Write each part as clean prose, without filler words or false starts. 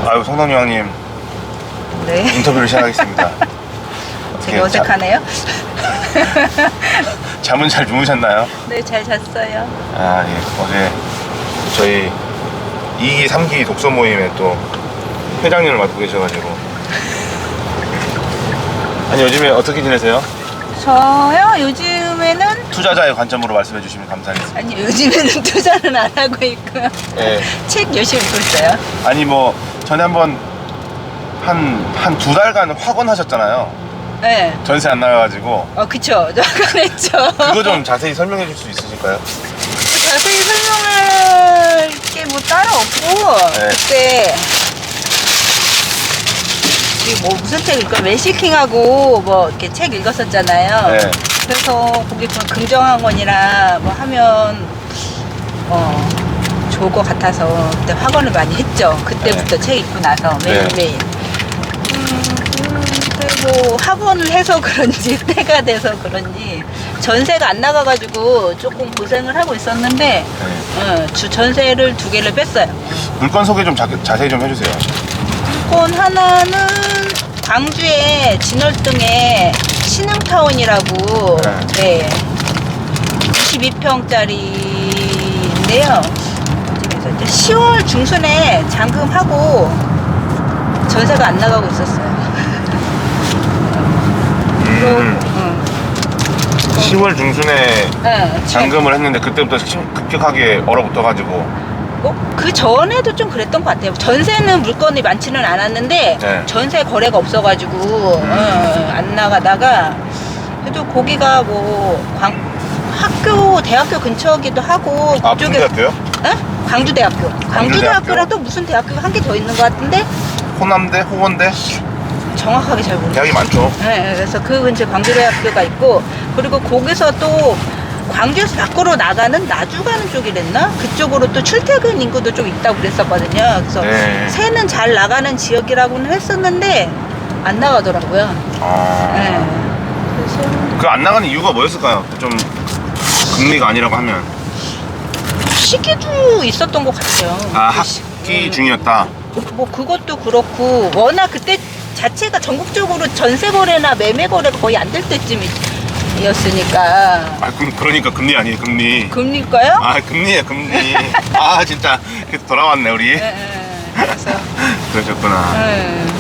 아유, 성덕 형님. 네. 인터뷰를 시작하겠습니다. 되게 어색하네요. 잠은 잘 주무셨나요? 네, 잘 잤어요. 아, 예. 어제 저희 2기, 3기 독서 모임에 또 회장님을 맡고 계셔가지고. 아니, 요즘에 어떻게 지내세요? 저요? 요즘에는 투자자의 관점으로 말씀해 주시면 감사하겠습니다. 아니 요즘에는 투자는 안 하고 있고요. 예. 책 열심히 읽고 있어요. 아니, 뭐, 전에 한번 한 2달간 확언하셨잖아요. 네. 전세 안 나가가지고. 그쵸. 그랬죠. 그거 좀 자세히 설명해 줄 수 있으실까요? 자세히 설명할 게 뭐 따로 없고 네. 그때 뭐 무슨 책 읽고 웰시킹하고 뭐 이렇게 책 읽었었잖아요. 네. 그래서 거기 좀 긍정학원이나 뭐 하면 좋을 것 같아서 그때 확언을 많이 했죠. 그때부터 네. 책 읽고 나서 매일매일. 그리고 학원을 해서 그런지 때가 돼서 그런지 전세가 안 나가가지고 조금 고생을 하고 있었는데 네. 전세를 2개를 뺐어요. 물건 소개 좀 자세히 좀 해주세요. 물건 하나는 광주의 진월동에 신흥타운이라고 네. 92평짜리인데요. 그래서 이제 10월 중순에 잔금하고 전세가 안 나가고 있었어요. 10월 중순에 네, 잔금을 했는데 그때부터 급격하게 얼어붙어가지고. 그 전에도 좀 그랬던 것 같아요. 전세는 물건이 많지는 않았는데 네. 전세 거래가 없어가지고 안 나가다가 그래도 거기가 뭐 대학교 근처기도 하고 아, 무슨 대학교요? 광주대학교. 광주대학교랑 또 무슨 대학교가 한 개 더 있는 것 같은데 호남대? 호건대? 정확하게 잘 모르겠어요. 대학이 많죠. 네, 그래서 그 근처에 광주대학교가 있고 그리고 거기서 또 광주에서 밖으로 나가는 나주 가는 쪽이랬나? 그쪽으로 또 출퇴근 인구도 좀 있다고 그랬었거든요. 그래서 네. 새는 잘 나가는 지역이라고는 했었는데 안 나가더라고요. 아. 네. 그래서 그 안 나가는 이유가 뭐였을까요? 좀 금리가 아니라고 하면. 시기도 있었던 것 같아요. 아, 학기 중이었다. 뭐 그것도 그렇고 워낙 그때 자체가 전국적으로 전세 거래나 매매 거래가 거의 안 될 때쯤이었으니까. 아, 그러니까 금리 아니에요, 금리. 금리일까요? 아, 금리에요, 금리. 아, 진짜. 돌아왔네, 우리. 그래서 그러셨구나.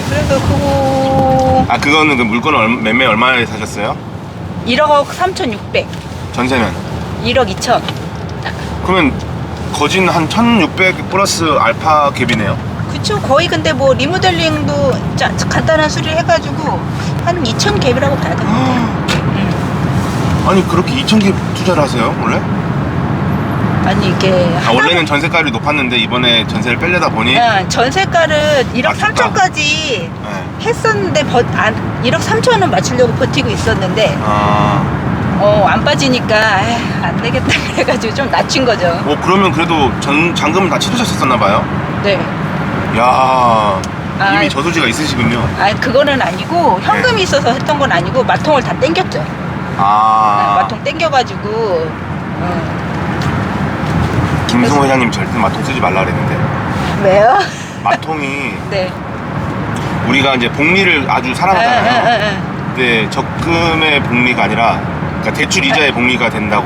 그래서 그거 아, 그거는 그 물건을 매매 얼마에 사셨어요? 1억 3,600, 전세는? 1억 2천. 그러면 거진 한 1,600 플러스 알파 갭이네요. 그쵸. 거의 근데 뭐 리모델링도 간단한 수리를 해가지고 한 2천 갭이라고 봐야 되는데. 아니, 그렇게 2,000개 투자를 하세요, 원래? 아니 이게 원래는 전세가율이 높았는데 이번에 전세를 빼려다 보니. 전세가를 1억 아쉽다. 3천까지 네. 했었는데 1억 3천은 맞추려고 버티고 있었는데 안 빠지니까 안 되겠다 그래가지고 좀 낮춘 거죠. 그러면 그래도 잔금은 다 치르셨었나봐요? 네. 야, 이미 저소지가 있으시군요. 그거는 아니고 현금이 있어서 했던 건 아니고 마통을 다 땡겼죠. 마통 땡겨가지고 김승호 회장님 절대 마통 쓰지 말라 그랬는데. 왜요? 마통이 네. 우리가 이제 복리를 아주 사랑하잖아요. 근데 적금의 복리가 아니라 그러니까 대출 이자의 복리가 된다고.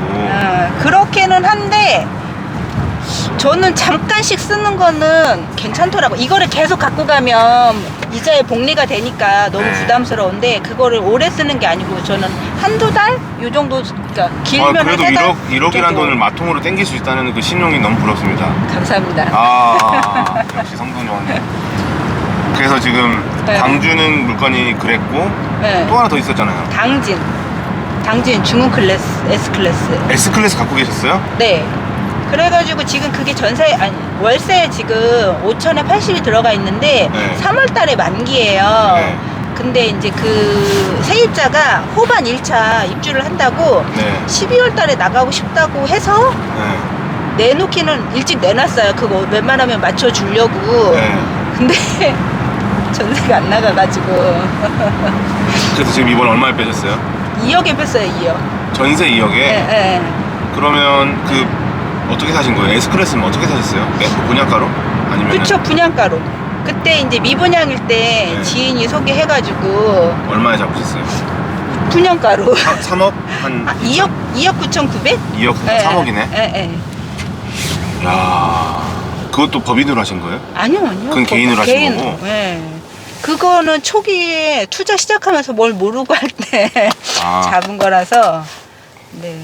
그렇게는 한데 저는 잠깐씩 쓰는 거는 괜찮더라고. 이거를 계속 갖고 가면 이자의 복리가 되니까 너무 네. 부담스러운데 그거를 오래 쓰는 게 아니고 저는 한두 달? 요 정도. 그러니까 길면 그래도 한 1억이란 돈을 마통으로 땡길 수 있다는 그 신용이 너무 부럽습니다. 감사합니다. 역시 성동요원님. 그래서 지금 네. 광주는 물건이 그랬고 네. 또 하나 더 있었잖아요. 당진 중흥 클래스, S클래스. S클래스 갖고 계셨어요? 네. 그래가지고 지금 그게 월세 지금 5천에 80이 들어가 있는데 네. 3월 달에 만기예요. 네. 근데 이제 그 세입자가 호반 1차 입주를 한다고 네. 12월 달에 나가고 싶다고 해서 네. 내놓기는 일찍 내놨어요. 그거 웬만하면 맞춰주려고. 네. 근데 전세가 안 나가가지고 그래서 지금 이번에 얼마에 빼셨어요? 2억에 뺐어요. 2억. 전세 2억에? 네. 그러면 어떻게 사신 거예요? S클래스는 어떻게 사셨어요? 분양가로? 아니면 그쵸. 분양가로. 그때 이제 미분양일 때 네. 지인이 소개해가지고 얼마에 잡으셨어요? 분양가로 3억? 한 2억 9,900? 2억 3억이네. 예. 야, 그것도 법인으로 하신 거예요? 아니요. 그건 개인으로 하신 거고? 예. 그거는 초기에 투자 시작하면서 뭘 모르고 할 때 아. 잡은 거라서. 네.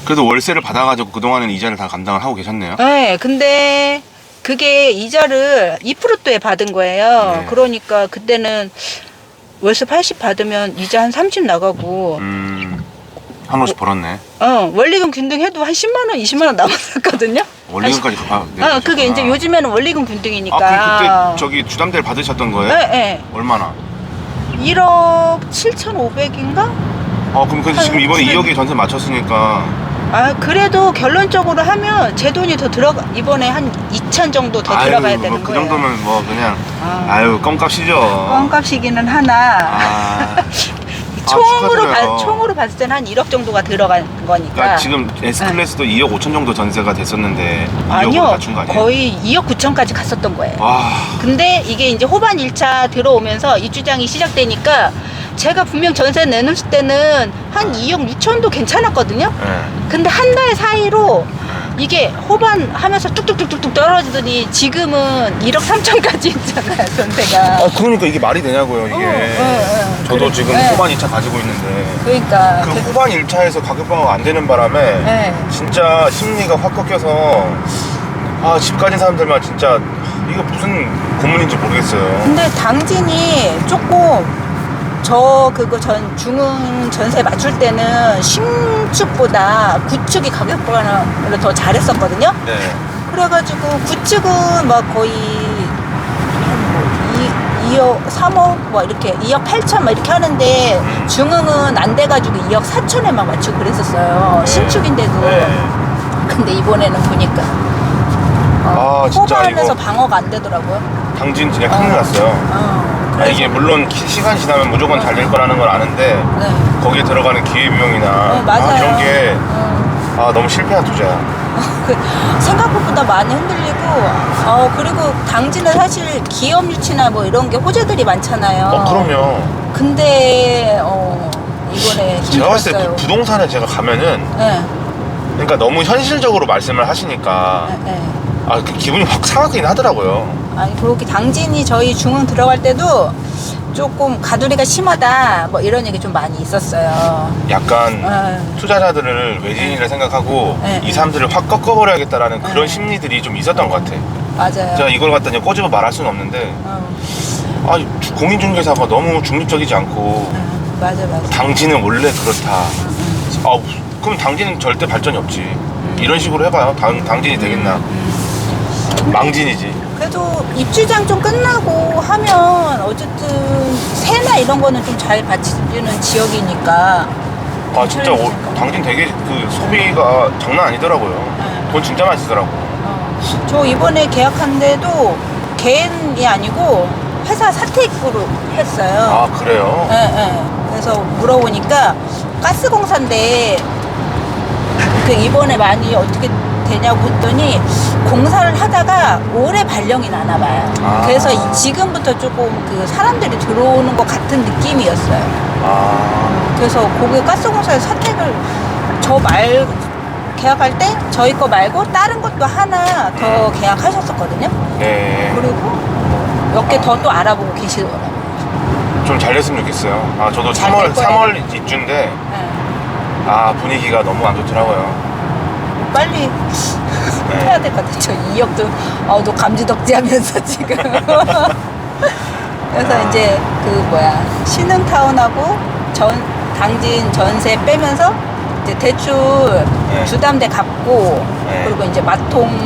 그래도 월세를 받아가지고 그동안은 이자를 다 감당을 하고 계셨네요. 네, 근데 그게 이자를 2%에 받은 거예요. 네. 그러니까 그때는 월세 80 받으면 이자 한 30 나가고, 한없이 벌었네. 원리금 균등해도 한 10만 원, 20만 원 남았었거든요. 원리금까지 그게 이제 요즘에는 원리금 균등이니까. 아, 그럼 그때 저기 주담대를 받으셨던 거예요? 네. 얼마나? 1억 7,500인가? 그럼 지금 이번에 2억에 전세 맞췄으니까. 그래도 결론적으로 하면 제 돈이 더 이번에 한 2천 정도 더 들어가야 되는 뭐 그 거예요. 정도면 뭐 그냥 아. 껌값이죠. 껌값이기는 하나. 축하드려요. 총으로 봤을 때는 한 1억 정도가 들어간 거니까. 그러니까 지금 S클래스도 2억 5천 정도 전세가 됐었는데 2억으로 아니요, 맞춘 거 아니에요? 거의 2억 9천까지 갔었던 거예요. 와, 근데 이게 이제 호반 1차 들어오면서 입주장이 시작되니까 제가 분명 전세 내놓을 때는 한 2억 6천도 괜찮았거든요. 네. 근데 한 달 사이로 이게 호반 하면서 뚝뚝뚝뚝 떨어지더니 지금은 1억 3천까지 있잖아요, 전세가. 그러니까 이게 말이 되냐고요, 이게. 저도 그래, 지금 네. 호반 2차 가지고 있는데 그러니까. 그 후반 1차에서 가격 방어가 안 되는 바람에 네. 진짜 심리가 확 꺾여서 집 가진 사람들만 진짜 이거 무슨 고문인지 모르겠어요. 근데 당진이 조금 중흥 전세 맞출 때는 신축보다 구축이 가격 방어를 더 잘했었거든요. 네. 그래가지고 구축은 막 거의 2억 3억 뭐 이렇게 2억 8천 막 이렇게 하는데 중흥은 안 돼가지고 2억 4천에 막 맞추고 그랬었어요. 신축인데도. 네. 근데 이번에는 보니까 진짜 호반에서 이거 방어가 안 되더라고요. 당진 진짜 큰일 났어요. 이게 물론 시간 지나면 무조건 잘 될 거라는 걸 아는데 네. 거기에 들어가는 기회비용이나 맞아요. 이런 게 너무 실패한 투자야. 생각보다 많이 흔들리고 그리고 당진은 사실 기업 유치나 뭐 이런 게 호재들이 많잖아요. 그럼요. 근데 이번에 제가 봤을 때 힘들었어요. 그 부동산에 제가 가면은 네. 그러니까 너무 현실적으로 말씀을 하시니까 네. 그 기분이 확 상하긴 하더라고요. 아니 그렇게 당진이 저희 중흥 들어갈 때도 조금 가두리가 심하다 뭐 이런 얘기 좀 많이 있었어요. 약간 투자자들을 외지인이라 생각하고 네. 이 사람들을 확 꺾어버려야겠다라는 그런 심리들이 좀 있었던 것 같아. 맞아요. 제가 이걸 갖다 꼬집어 말할 수는 없는데 공인중개사가 너무 중립적이지 않고 맞아. 당진은 원래 그렇다. 그럼 당진은 절대 발전이 없지. 이런 식으로 해봐요. 당진이 되겠나? 망진이지. 그래도 입주장 좀 끝나고 하면 어쨌든 세나 이런 거는 좀 잘 받치는 지역이니까. 진짜 당진 되게 그 소비가 장난 아니더라고요. 돈 진짜 많이 쓰더라고. 저 이번에 계약한 데도 개인이 아니고 회사 사택으로 했어요. 그래요? 네. 그래서 물어보니까 가스공사인데 이번에 많이 어떻게 되냐고 했더니 공사를 하다가 올해 발령이 나나 봐요. 그래서 지금부터 조금 그 사람들이 들어오는 것 같은 느낌이었어요. 그래서 거기 가스공사에 사택을 계약할 때 저희 거 말고 다른 것도 하나 더 계약하셨었거든요. 네. 그리고 몇 개 더 또 알아보고 계시더라고요. 좀 잘 됐으면 좋겠어요. 저도 잘될 3월 입주인데 네. 분위기가 너무 안 좋더라고요. 빨리 해야 될 것 같아요. 저 2억도 너 감지덕지 하면서 지금. 그래서 이제 신흥타운하고 당진 전세 빼면서 이제 대출 주담대 갚고 그리고 이제 마통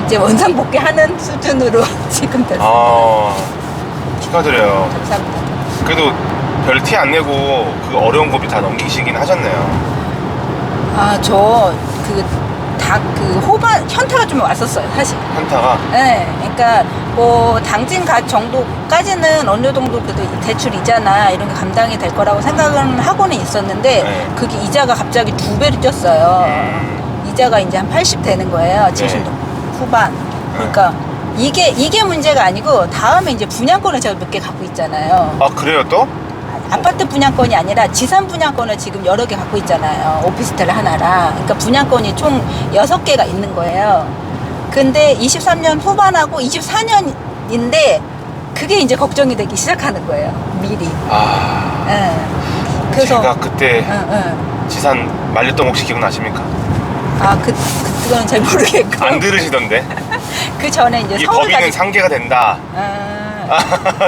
이제 원상복귀 하는 수준으로 지금 됐어요. 축하드려요. 감사합니다. 그래도 별 티 안 내고 그 어려운 고비 다 넘기시긴 하셨네요. 호반 현타가 좀 왔었어요, 사실. 현타가? 네, 그러니까 당진 정도까지는 어느 정도 그래도 대출 이자나 이런 게 감당이 될 거라고 생각은 하고는 있었는데 그게 이자가 갑자기 2배로 뛰었어요. 이자가 이제 한 80 되는 거예요, 70 후반. 그러니까 이게 문제가 아니고 다음에 이제 분양권을 제가 몇 개 갖고 있잖아요. 아 그래요 또? 아파트 분양권이 아니라 지산 분양권을 지금 여러 개 갖고 있잖아요. 오피스텔 하나랑. 그러니까 분양권이 총 6개가 있는 거예요. 근데 23년 후반하고 24년인데 그게 이제 걱정이 되기 시작하는 거예요. 미리. 아 예. 그래서 제가 그때 응. 지산 말렸던 거 혹시 기억나십니까? 그건 잘 모르겠고. 안 들으시던데? 그 전에 이제 이게 서울까지. 법인은 상계가 된다.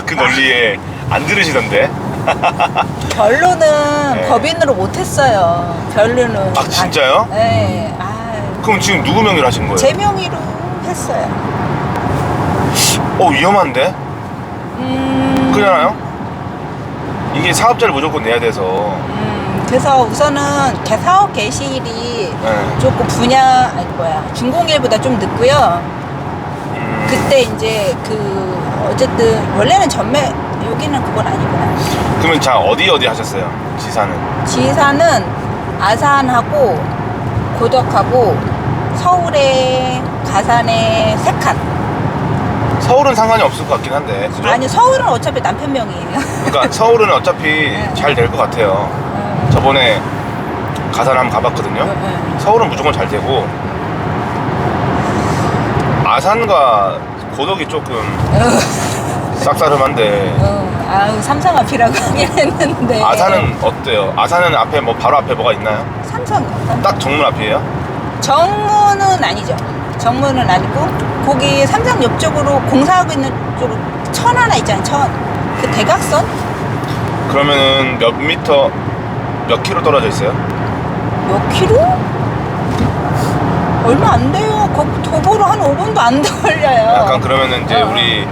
그 논리에 안 들으시던데? 결론은 네. 법인으로 못했어요. 결론은. 아 진짜요? 네. 그럼 지금 누구 명의로 하신 거예요? 제 명의로 했어요. 위험한데? 그러잖아요? 이게 사업자를 무조건 내야 돼서. 그래서 우선은 사업 개시일이 네. 조금 준공일보다 좀 늦고요. 그때 이제 어쨌든 원래는 여기는 그건 아니구나. 그러면 자 어디 하셨어요? 지산은? 지사는 아산하고 고덕하고 서울에 가산에 3칸. 서울은 상관이 없을 것 같긴 한데 그죠? 아니 서울은 어차피 남편 명이에요. 그러니까 서울은 어차피 잘 될 것 같아요. 저번에 가산 한번 가봤거든요. 서울은 무조건 잘 되고 아산과 고덕이 조금 싹싸름한데 삼성 앞이라고 하긴 했는데. 아산은 어때요? 아산은 앞에 바로 앞에 뭐가 있나요? 삼성이요. 딱 정문 앞이에요? 정문은 아니죠. 정문은 아니고 거기 삼성 옆쪽으로 공사하고 있는 쪽으로 천 하나 있잖아요. 그 대각선? 그러면은 몇 킬로 떨어져 있어요? 몇 킬로? 얼마 안 돼요. 거기 도보로 한 5분도 안 걸려요. 약간 그러면은 이제 우리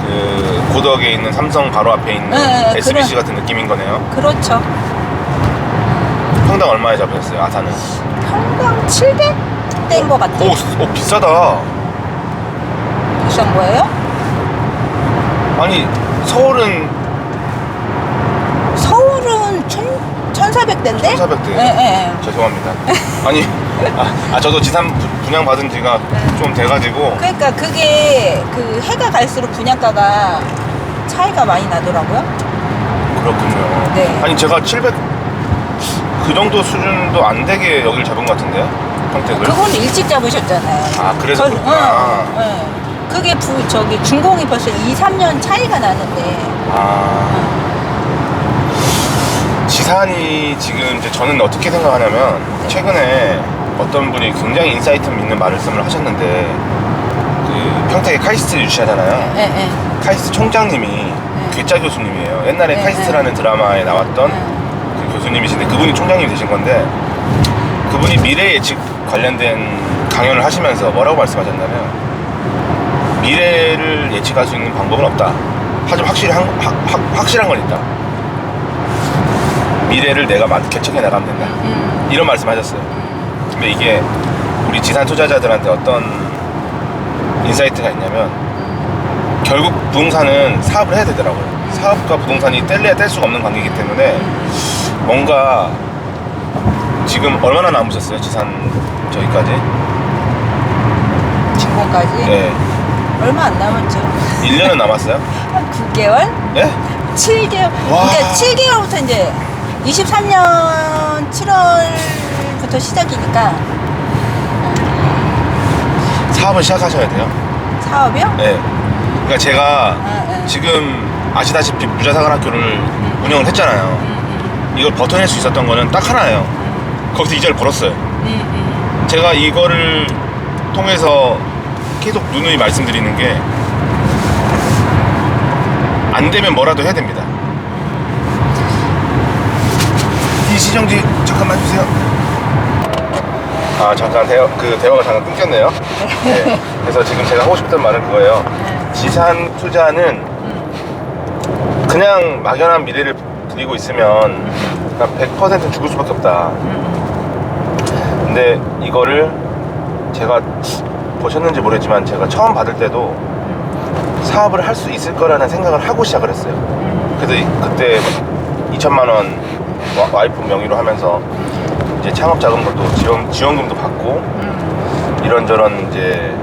그 고덕에 있는 삼성 바로 앞에 있는 SBC 같은 느낌인 거네요. 그렇죠. 평당 얼마에 잡으셨어요? 아산은? 평당 700대인 것 같아요. 오 비싸다. 비싼 거예요? 아니 서울은 1,400대인데? 1,400대. 네. 죄송합니다. 아니 저도 지산 분양 받은 지가 좀 돼가지고. 그러니까 그게 해가 갈수록 분양가가 차이가 많이 나더라고요. 그렇군요. 네. 아니 제가 700 그 정도 수준도 안 되게 여기를 잡은 것 같은데요? 평택을. 그거는 일찍 잡으셨잖아요. 그래서 그렇구나. 그게 준공이 벌써 2, 3년 차이가 나는데. 지산이 지금 이제 저는 어떻게 생각하냐면 최근에 어떤 분이 굉장히 인사이트 있는 말씀을 하셨는데 그 평택에 카이스트 유치하잖아요. 네. 카이스트 총장님이 괴짜 교수님이에요. 옛날에 카이스트라는 드라마에 나왔던 그 교수님이신데 그분이 총장님이 되신 건데 그분이 미래 예측 관련된 강연을 하시면서 뭐라고 말씀하셨냐면 미래를 예측할 수 있는 방법은 없다. 하지만 확실한 건 있다. 미래를 내가 개척해 나가면 된다. 이런 말씀하셨어요. 근데 이게 우리 지산 투자자들한테 어떤 인사이트가 있냐면 결국 부동산은 사업을 해야 되더라고요. 사업과 부동산이 뗄래야 뗄 수가 없는 관계이기 때문에 뭔가 지금 얼마나 남으셨어요? 지산 저기까지? 준공까지? 네. 얼마 안 남았죠. 1년은 남았어요? 한 9개월? 네? 7개월. 와. 그러니까 7개월부터 이제 23년 7월부터 시작이니까. 사업을 시작하셔야 돼요. 사업이요? 네. 그러니까 제가 지금 아시다시피 부자사관학교를 운영을 했잖아요. 이걸 버텨낼 수 있었던 거는 딱 하나예요. 거기서 이자를 벌었어요. 제가 이거를 통해서 계속 누누이 말씀드리는 게 안 되면 뭐라도 해야 됩니다. 이 시정지 잠깐만 주세요. 잠깐 대화가 잠깐 끊겼네요. 네. 그래서 지금 제가 하고 싶던 말은 그거예요. 지산 투자는 그냥 막연한 미래를 드리고 있으면 100% 죽을 수밖에 없다. 근데 이거를 제가 보셨는지 모르겠지만 제가 처음 받을 때도 사업을 할 수 있을 거라는 생각을 하고 시작을 했어요. 그래서 그때 2천만 원 와이프 명의로 하면서 이제 창업 자금도 지원금도 받고 이런저런 이제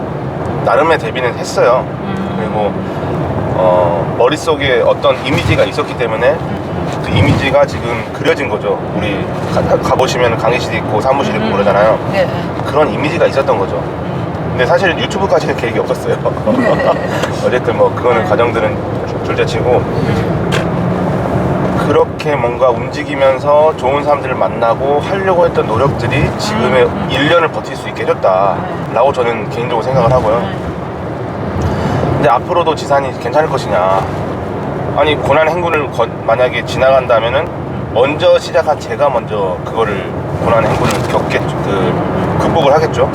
나름의 대비는 했어요. 그리고 머릿속에 어떤 이미지가 있었기 때문에 그 이미지가 지금 그려진 거죠. 우리 가보시면 강의실이 있고 사무실 있고 그러잖아요. 네. 그런 이미지가 있었던 거죠. 근데 사실 유튜브까지는 계획이 없었어요. 어쨌든 뭐 그거는 과정들은 둘째치고 그렇게 뭔가 움직이면서 좋은 사람들을 만나고 하려고 했던 노력들이 지금의 1년을 버틸 수 있게 해줬다라고 저는 개인적으로 생각을 하고요. 근데 앞으로도 지산이 괜찮을 것이냐. 아니 고난 행군을 만약에 지나간다면은 먼저 시작한 제가 먼저 그거를 고난 행군을 겪겠죠. 극복을 하겠죠.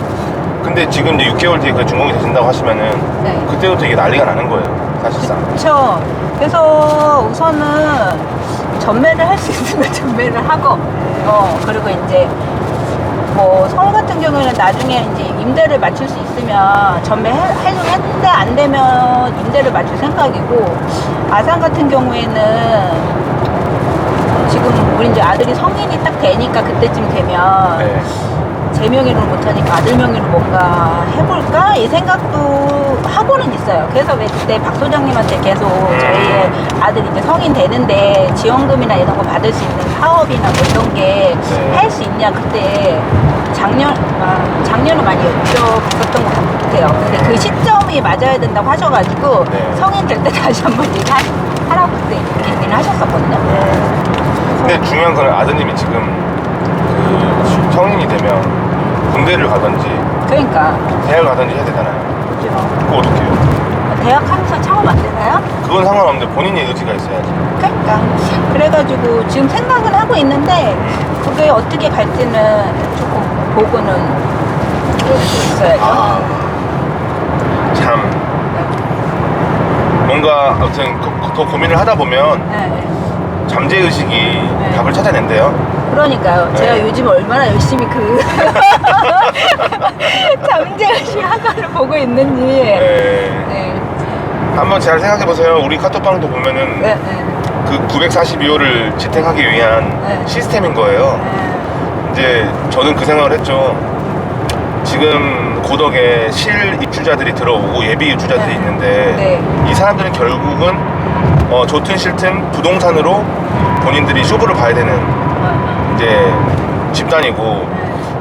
근데 지금 이제 6개월 뒤에 그 중공이 되신다고 하시면은 네. 그때부터 이게 난리가 나는 거예요. 사실상. 그렇죠. 그래서 우선은 전매를 할 수 있으면 전매를 하고, 그리고 이제 뭐 서울 같은 경우에는 나중에 이제 임대를 맞출 수 있으면 전매하려고 했는데 안 되면 임대를 맞출 생각이고, 아산 같은 경우에는 지금 우리 이제 아들이 성인이 딱 되니까 그때쯤 되면 네. 제 명의로 못하니까 아들 명의로 뭔가 해볼까? 이 생각도 하고는 있어요. 그래서 왜 그때 박 소장님한테 계속 저희 아들이 이제 성인 되는데 지원금이나 이런 거 받을 수 있는 사업이나 뭐 이런 게 할 수 있냐 그때 작년에 많이 여쭤봤었던 것 같아요. 근데 그 시점이 맞아야 된다고 하셔가지고 성인 될 때 다시 한번 하라고 그때 얘기를 하셨었거든요. 근데 중요한 건 아드님이 지금 그 성인이 되면 군대를 가든지 그러니까 대학을 가든지 해야 되잖아요. 그죠. 그거 어떻게 해요? 대학 하면서 창업 안 되나요? 그건 상관없는데 본인의 의지가 있어야지. 그러니까 그래가지고 지금 생각은 하고 있는데 그게 어떻게 갈지는 조금 보고는 있어야죠. 참 뭔가 아무튼 더 고민을 하다 보면 네. 잠재의식이 답을 찾아낸대요. 그러니까요. 제가 요즘 얼마나 열심히 그 잠재의식 학원을 보고 있는지. 네. 한번 잘 생각해 보세요. 우리 카톡방도 보면은 그 942호를 지탱하기 위한 시스템인 거예요. 이제 저는 그 생각을 했죠. 지금 고덕에 실 입주자들이 들어오고 예비 입주자들이 있는데 이 사람들은 결국은 좋든 싫든 부동산으로 본인들이 쇼부를 봐야 되는 이제 집단이고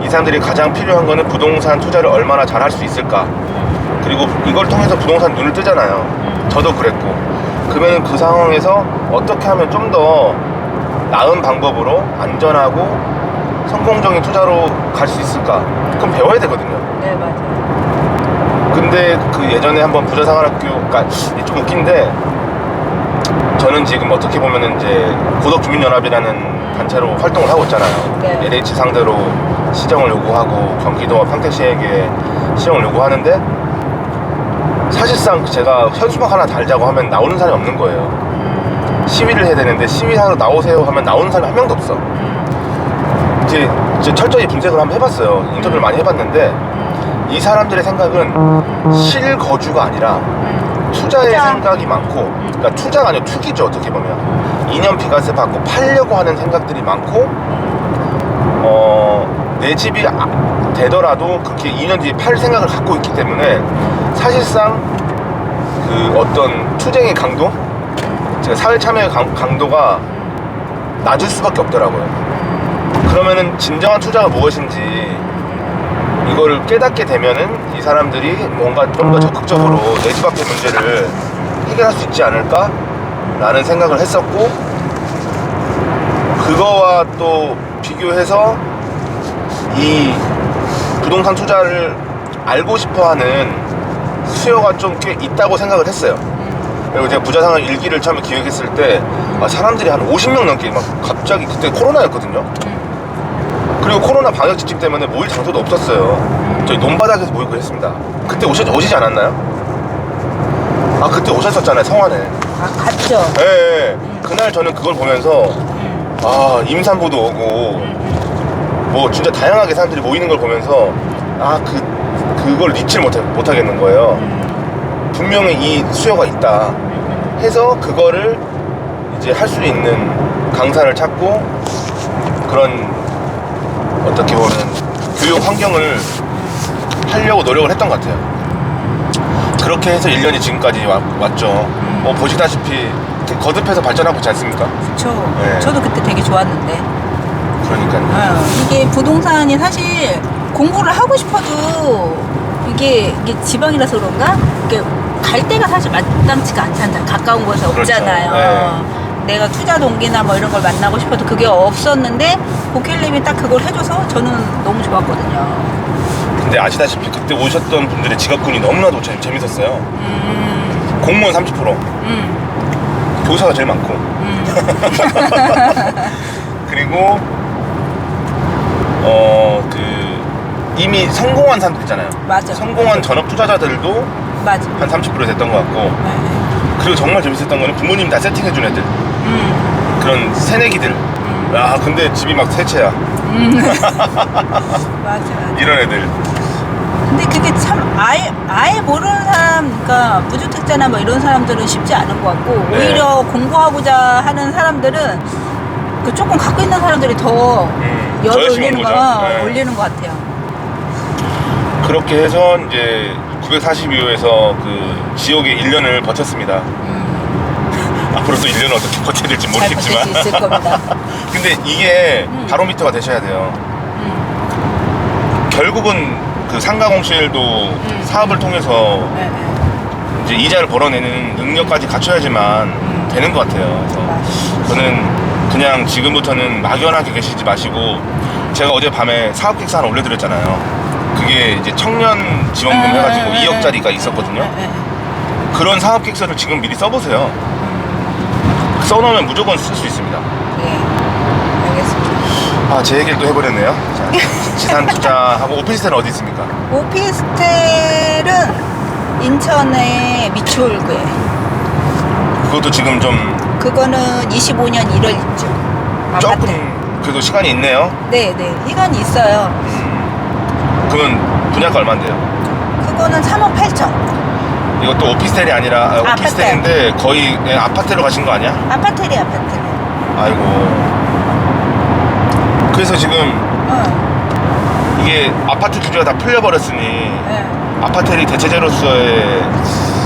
이 사람들이 가장 필요한 거는 부동산 투자를 얼마나 잘 할 수 있을까. 그리고 이걸 통해서 부동산 눈을 뜨잖아요. 저도 그랬고. 그러면 그 상황에서 어떻게 하면 좀 더 나은 방법으로 안전하고 성공적인 투자로 갈 수 있을까? 그럼 배워야 되거든요. 네, 맞아요. 근데 그 예전에 한번 부자생활학교가 좀 웃긴데 저는 지금 어떻게 보면은 이제 고덕주민연합이라는 단체로 활동을 하고 있잖아요. 네. LH 상대로 시정을 요구하고 경기도와 평택시에게 시정을 요구하는데 사실상 제가 현수막 하나 달자고 하면 나오는 사람이 없는 거예요. 시위를 해야 되는데 시위하러 나오세요 하면 나오는 사람이 한 명도 없어. 이제 철저히 분석을 한번 해봤어요. 인터뷰를 많이 해봤는데 이 사람들의 생각은 실거주가 아니라 투자의 생각이 많고, 그러니까 투자가 아니라 투기죠. 어떻게 보면 2년 비과세 받고 팔려고 하는 생각들이 많고, 내 집이 되더라도 그렇게 2년 뒤에 팔 생각을 갖고 있기 때문에 사실상 그 어떤 투쟁의 강도, 사회 참여의 강도가 낮을 수밖에 없더라고요. 그러면은 진정한 투자가 무엇인지 이거를 깨닫게 되면은 이 사람들이 뭔가 좀 더 적극적으로 내 집 앞의 문제를 해결할 수 있지 않을까? 라는 생각을 했었고, 그거와 또 비교해서 이 부동산 투자를 알고 싶어 하는 수요가 좀 꽤 있다고 생각을 했어요. 그리고 제가 부자상을 일기를 처음에 기획했을 때 사람들이 한 50명 넘게 막 갑자기, 그때 코로나였거든요. 그리고 코로나 방역 지침 때문에 모일 장소도 없었어요. 저희 논바닥에서 모이고 했습니다. 그때 오시지 않았나요? 그때 오셨었잖아요, 성안에. 갔죠. 네. 그날 저는 그걸 보면서 임산부도 오고 뭐 진짜 다양하게 사람들이 모이는 걸 보면서 그걸 리치를 못하겠는 거예요. 분명히 이 수요가 있다 해서 그거를 이제 할 수 있는 강사를 찾고 그런 어떻게 보면 교육 환경을 하려고 노력을 했던 것 같아요. 그렇게 해서 1년이 지금까지 왔죠. 뭐 보시다시피 거듭해서 발전하고 있지 않습니까? 그쵸. 네. 저도 그때 되게 좋았는데. 그러니까요. 이게 부동산이 사실 공부를 하고 싶어도 이게 지방이라서 그런가? 이게 갈 데가 사실 마땅치가 않잖아요. 가까운 곳에 그렇죠. 없잖아요. 네. 내가 투자 동기나 뭐 이런 걸 만나고 싶어도 그게 없었는데 고켈님이 딱 그걸 해줘서 저는 너무 좋았거든요. 근데 아시다시피 그때 오셨던 분들의 직업군이 너무나도 재밌었어요. 공무원 30%, 교사가 제일 많고, 그리고 이미 성공한 사람들 있잖아요. 맞아. 성공한 전업 투자자들도 맞아. 한 30% 됐던 것 같고, 네. 그리고 정말 재밌었던 거는 부모님 다 세팅해준 애들, 그런 새내기들. 야, 근데 집이 막 세 채야. 맞아. 이런 애들. 근데 그게 참 아예 모르는 사람, 그러니까 무주택자나 뭐 이런 사람들은 쉽지 않은 것 같고, 네. 오히려 공부하고자 하는 사람들은 그 조금 갖고 있는 사람들이 더 더 열을 열심히 올리는 온 거, 거죠. 네. 올리는 것 같아요. 그렇게 해서 이제 942호에서 그 지옥의 1년을 버텼습니다. 앞으로 또 1년은 어떻게 버텨야 될지 잘 버틸 모르겠지만. 수 있을 겁니다. 근데 이게 바로미터가 되셔야 돼요. 결국은 그 상가공실도 사업을 통해서 네, 네. 이제 이자를 벌어내는 능력까지 갖춰야지만 되는 것 같아요. 그래서 저는 그냥 지금부터는 막연하게 계시지 마시고, 제가 어젯밤에 사업계획서 하나 올려드렸잖아요. 그게 이제 청년 지원금 해가지고 2억짜리가 있었거든요. 그런 사업계획서를 지금 미리 써보세요. 써놓으면 무조건 쓸 수 있습니다. 네, 알겠습니다. 아, 제 얘기를 또 해버렸네요. 자, 지산 투자하고 오피스텔은 어디 있습니까? 오피스텔은 인천의 미추홀구에. 그것도 지금 좀 그거는 25년 1월 입주. 아파트. 조금 그래도 시간이 있네요. 네, 네. 시간이 있어요. 그러면 분양가 얼마인데요? 그거는 3억 8천. 이것도 오피스텔이 아니라 오피스텔인데 거의 그냥 아파트로 가신 거 아니야? 아파트리 아파트. 아이고. 그래서 지금 이게 아파트 규제가 다 풀려버렸으니 네. 아파트리 대체제로서의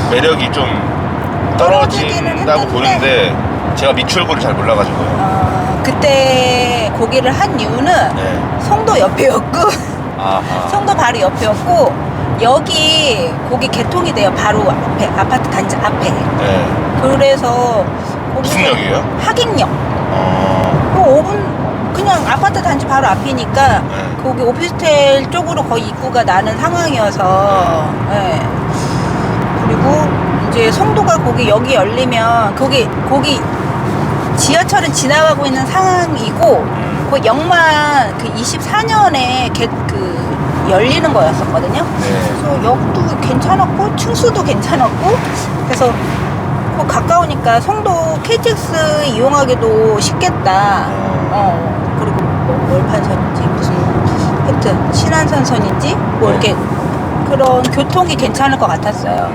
매력이 좀 떨어지기는 떨어진다고 했는데. 보는데 제가 미추홀구를 잘 몰라가지고. 그때 거기를 한 이유는 네. 송도 옆이었고 아하. 송도 바로 옆이었고, 여기 거기 개통이 돼요. 바로 앞에, 아파트 단지 앞에. 네. 그래서 무슨 역이에요? 하객역. 어. 그 5분 그냥 아파트 단지 바로 앞이니까 네. 거기 오피스텔 쪽으로 거의 입구가 나는 상황이어서. 네. 그리고 이제 송도가 거기 여기 열리면 거기 지하철은 지나가고 있는 상황이고, 그 역만 그 24년에 열리는 거였었거든요. 네. 그래서 역도 괜찮았고 층수도 괜찮았고, 그래서 그 가까우니까 송도 KTX 이용하기도 쉽겠다. 그리고 뭐 월판선인지 무슨 하여튼 신안선선인지 뭐 이렇게 그런 교통이 괜찮을 것 같았어요.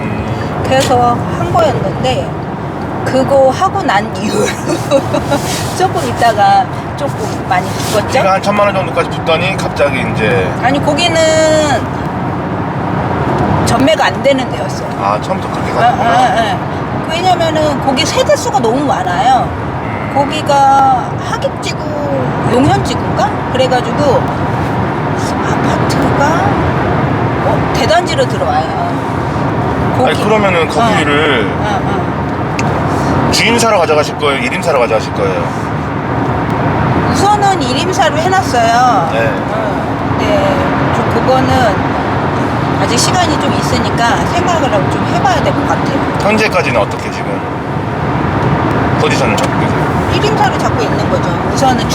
그래서 한 거였는데, 그거 하고 난 이후로 조금 있다가 조금 많이 죽었죠? 제가 한 1,000만 원 정도까지 붙더니 갑자기 이제 아니, 거기는 전매가 안 되는 데였어요. 아, 처음부터 그렇게 갔구나. 왜냐면은 거기 세대수가 너무 많아요. 거기가 하객지구, 용현지구인가? 그래가지고 아파트가 대단지로 들어와요. 아니 그러면은 거기를 주임사로 가져가실 거예요? 일임사로 가져가실 거예요? 우선은 일임사로 해놨어요. 네. 네, 좀 그거는 아직 시간이 좀 있으니까 생각을 하고 좀 해봐야 될 것 같아요. 현재까지는 어떻게 지금 포지션을 잡고 계세요? 일임사로 잡고 있는 거죠. 우선은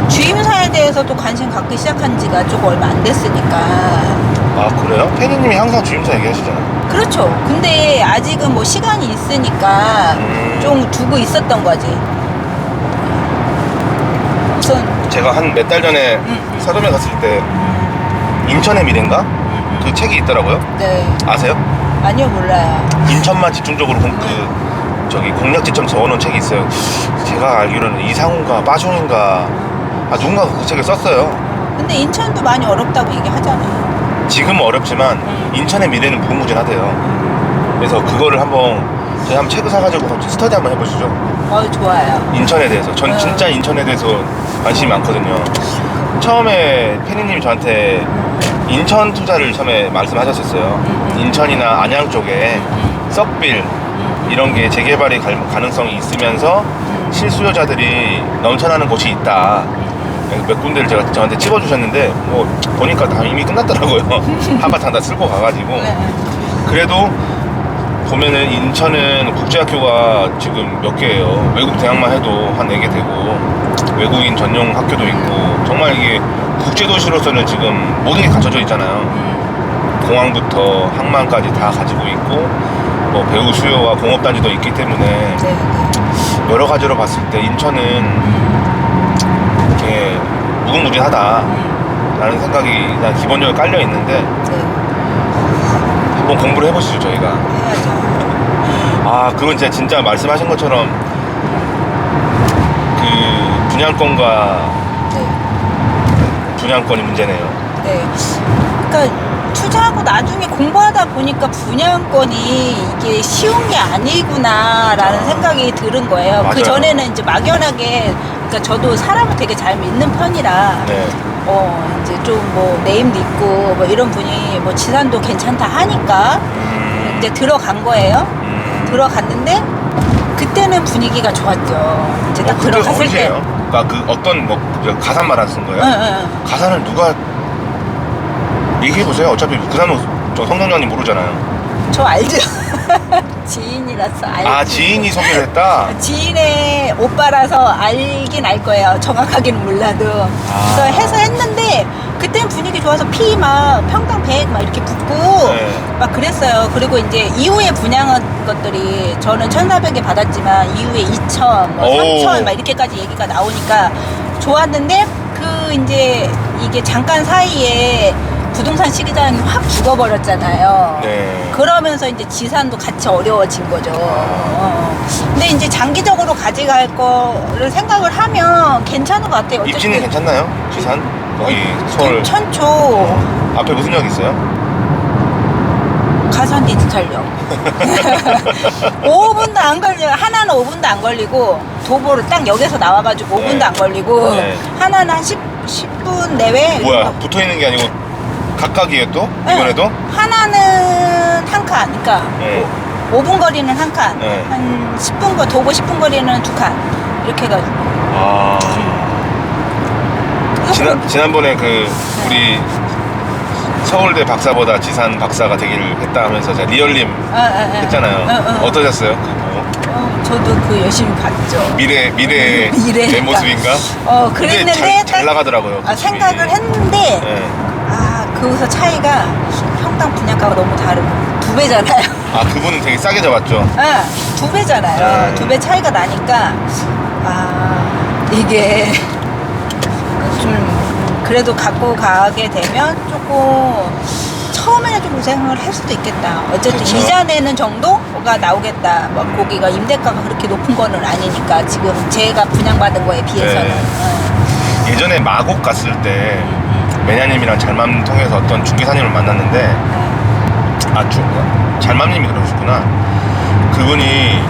주임사에 대해서도 관심 갖기 시작한 지가 조금 얼마 안 됐으니까. 아 그래요? 팬이님이 항상 주임사 얘기하시잖아요. 그렇죠. 근데 아직은 뭐 시간이 있으니까 좀 두고 있었던 거지. 우선 제가 한 몇 달 전에 서점에 갔을 때 인천의 미래인가? 그 책이 있더라고요. 네. 아세요? 아니요, 몰라요. 인천만 집중적으로 공략지점 적어놓은 책이 있어요. 제가 알기로는 이상훈가 빠숑인가 누군가 그 책을 썼어요. 근데 인천도 많이 어렵다고 얘기하잖아요. 지금은 어렵지만 인천의 미래는 무궁무진하대요. 그래서 그거를 한번 저희 한번 책을 사가지고 스터디 한번 해보시죠. 좋아요. 인천에 대해서. 전 진짜 인천에 대해서 관심이 많거든요. 처음에 팬이님이 저한테 인천 투자를 처음에 말씀하셨었어요. 인천이나 안양 쪽에 썩빌 이런 게 재개발이 가능성이 있으면서 실수요자들이 넘쳐나는 곳이 있다. 몇 군데를 제가 저한테 찍어주셨는데 뭐 보니까 다 이미 끝났더라고요. 한바탕 다 쓸고 가가지고. 그래도 보면은 인천은 국제학교가 지금 몇 개예요. 외국 대학만 해도 한 4개 되고 외국인 전용 학교도 있고 정말 이게 국제도시로서는 지금 모든 게 갖춰져 있잖아요. 공항부터 항만까지 다 가지고 있고 뭐 배우 수요와 공업단지도 있기 때문에 여러 가지로 봤을 때 인천은 이렇게 무궁무진하다 라는 생각이 그냥 기본적으로 깔려 있는데 한번 공부를 해보시죠. 저희가 해야죠. 그건 진짜 말씀하신 것처럼 그 분양권과 분양권이 문제네요. 네. 그러니까 투자하고 나중에 공부하다 보니까 분양권이 이게 쉬운 게 아니구나라는 생각이 들은 거예요. 맞아요. 그 전에는 이제 막연하게, 그러니까 저도 사람을 되게 잘 믿는 편이라, 네. 이제 좀 뭐 네임도 있고 뭐 이런 분이 뭐 지산도 괜찮다 하니까 이제 들어간 거예요. 들어갔는데 그때는 분위기가 좋았죠. 이제 딱 그때 들어갔을 때. 언제예요? 그러니까 그 어떤 뭐 가산 말하는 거예요? 응. 가산을 누가 얘기해 보세요. 어차피 그 사람 저 성동장님 모르잖아요. 저 알죠. 지인이라서 알죠. 지인이 소개를 했다. 지인의 오빠라서 알긴 알 거예요. 정확하게는 몰라도. 그래서 해서 했는데 그땐 분위기 좋아서 피 막 평당 100 막 이렇게 붙고 막 그랬어요. 그리고 이제 이후에 분양한 것들이 저는 1,400에 받았지만 이후에 2,000, 뭐 3,000 막 이렇게까지 얘기가 나오니까 좋았는데 그 이제 이게 잠깐 사이에 부동산 시장이 확 죽어버렸잖아요. 네. 그러면서 이제 지산도 같이 어려워진 거죠. 근데 이제 장기적으로 가져갈 거를 생각을 하면 괜찮은 것 같아요. 입지는 괜찮나요? 지산? 거기 서울 괜찮죠. 앞에 무슨 역 있어요? 가산 디지털역. 5분도 안 걸려요. 하나는 5분도 안 걸리고 도보로 딱 역에서 나와가지고 5분도 안 걸리고 하나는 한 10분 내외. 뭐야 붙어있는 게 아니고 각각이에요 또? 이번에도? 하나는 한 칸. 그러니까 5분 거리는 한 칸. 네. 한 10분 도보 10분 거리는 2칸. 이렇게 해가지고. 지난번에 그 우리 서울대 박사보다 지산 박사가 되기를 했다 하면서 제가 리얼님 했잖아요. 어떠셨어요? 저도 그 열심히 봤죠. 미래의 미래니까. 내 모습인가? 그랬는데 근데 잘 나가더라고요. 그 생각을 집이. 했는데 거기서 차이가 평당 분양가가 너무 다르고 2배잖아요. 그분은 되게 싸게 잡았죠. 2배잖아요. 2배 차이가 나니까 이게 좀 그래도 갖고 가게 되면 조금 처음에는 좀 고생을 할 수도 있겠다. 어쨌든 그쵸. 이자 내는 정도가 나오겠다. 뭐 거기가 임대가가 그렇게 높은 거는 아니니까 지금 제가 분양받은 거에 비해서는. 예전에 마곡 갔을 때 매냐님이랑 잘맘 통해서 어떤 중개사님을 만났는데 잘맘님이 그러셨구나. 그분이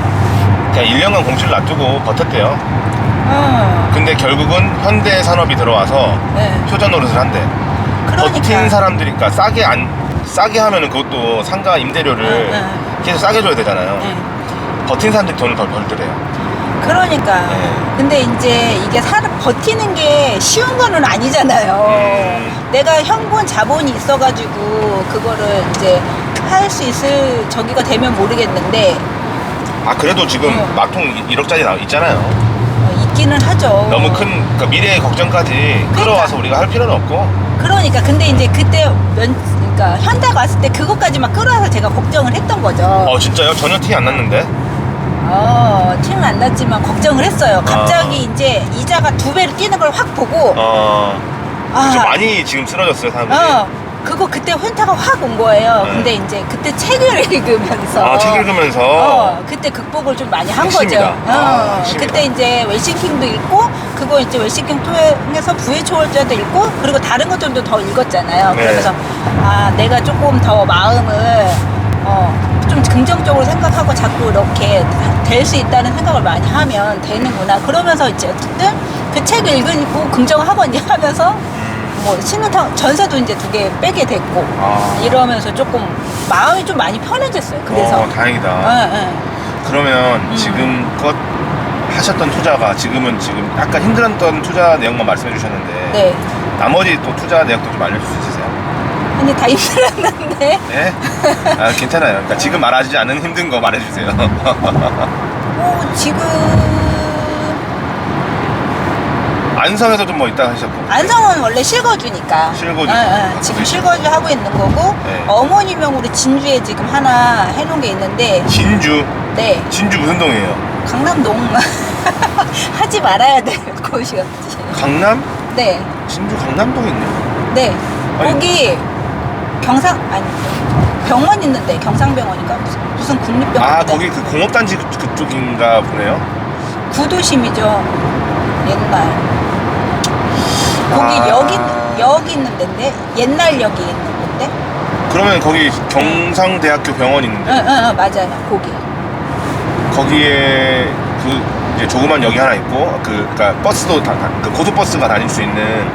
그냥 1년간 공실을 놔두고 버텼대요. 근데 결국은 현대산업이 들어와서 효자 노릇을 한대. 버틴 사람들이, 그러니까 싸게 하면은 그것도 상가 임대료를 계속 싸게 줘야 되잖아요. 버틴 사람들이 돈을 더 벌더래요. 그러니까. 근데 이제 이게 버티는 게 쉬운 거는 아니잖아요. 내가 현금 자본이 있어가지고 그거를 이제 할 수 있을 저기가 되면 모르겠는데. 그래도 지금 막통 1억짜리 있잖아요. 있기는 하죠. 너무 큰, 그러니까 미래의 걱정까지 끌어와서 우리가 할 필요는 없고. 그러니까 근데 이제 그때 그러니까 현대가 왔을 때 그것까지 막 끌어와서 제가 걱정을 했던 거죠. 진짜요? 전혀 티 안 났는데? 티는 안 났지만 걱정을 했어요. 갑자기 이제 이자가 2배로 뛰는 걸 확 보고 좀 많이 지금 쓰러졌어요, 사람들이. 그거 그때 현타가 확 온 거예요. 네. 근데 이제 그때 책을 읽으면서 책 읽으면서 그때 극복을 좀 많이 한 핵심이다. 거죠. 핵심이다. 그때 이제 웰싱킹도 읽고 그거 이제 웰싱킹 통해서 부의 초월자도 읽고 그리고 다른 것들도 더 읽었잖아요. 네. 그러면서 내가 조금 더 마음을 좀 긍정적으로 생각하고 자꾸 이렇게 될 수 있다는 생각을 많이 하면 되는구나. 그러면서 이제 어쨌든 그 책을 읽고 긍정하고 이제 하면서 뭐 신혼탕 전세도 이제 2개 빼게 됐고 이러면서 조금 마음이 좀 많이 편해졌어요. 그래서 다행이다. 네. 그러면 지금껏 하셨던 투자가 지금 약간 힘들었던 투자 내용만 말씀해 주셨는데 네. 나머지 또 투자 내역도 좀 알려줄 수 있으세요? 근데 다 힘들었는데 네? 괜찮아요. 그러니까 지금 말하지 않은 힘든 거 말해주세요. 지금 안성에서도 뭐 있다 하셨고. 안성은 원래 실거주니까. 실거주. 지금 실거주 하고 있는 거고 네. 어머니 명으로 진주에 지금 하나 해놓은 게 있는데 진주. 네 진주 무슨 동이에요? 강남동 하지 말아야 될 곳이었지. 강남? 네. 진주 강남동에 있네요. 네. 아니. 거기 병원 있는데 경상병원인가 무슨 국립병원. 거기 그 공업단지 그쪽인가 보네요. 구도심이죠. 옛날. 거기 여기 있는 데인데 옛날 역이 있는 건데. 그러면 거기 경상대학교 병원 있는데 응, 맞아요. 거기. 거기에 그 이제 조그만 역이 하나 있고 그러니까 버스도 그 고속버스가 다닐 수 있는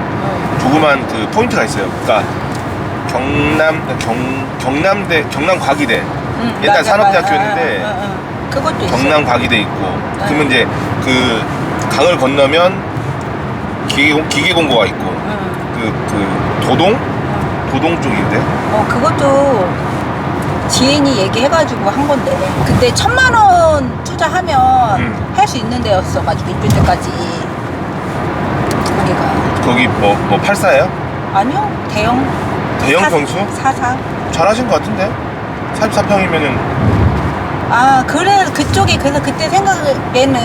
조그만 그 포인트가 있어요. 그러니까 경남과기대 옛날 산업대학교였는데 그것도 있어요. 경남과기대 있고 그러면 이제 그 강을 건너면 기계공고가 있고 그 도동 쪽인데 그것도 지인이 얘기해가지고 한 건데 그때 1,000,000원 투자하면 할 수 있는 데였어가지고 입주 때까지 거기 뭐 84예요? 아니요 대형 평수? 44. 잘하신 것 같은데 44평이면은 그래 그쪽이 그래서 그때 생각에는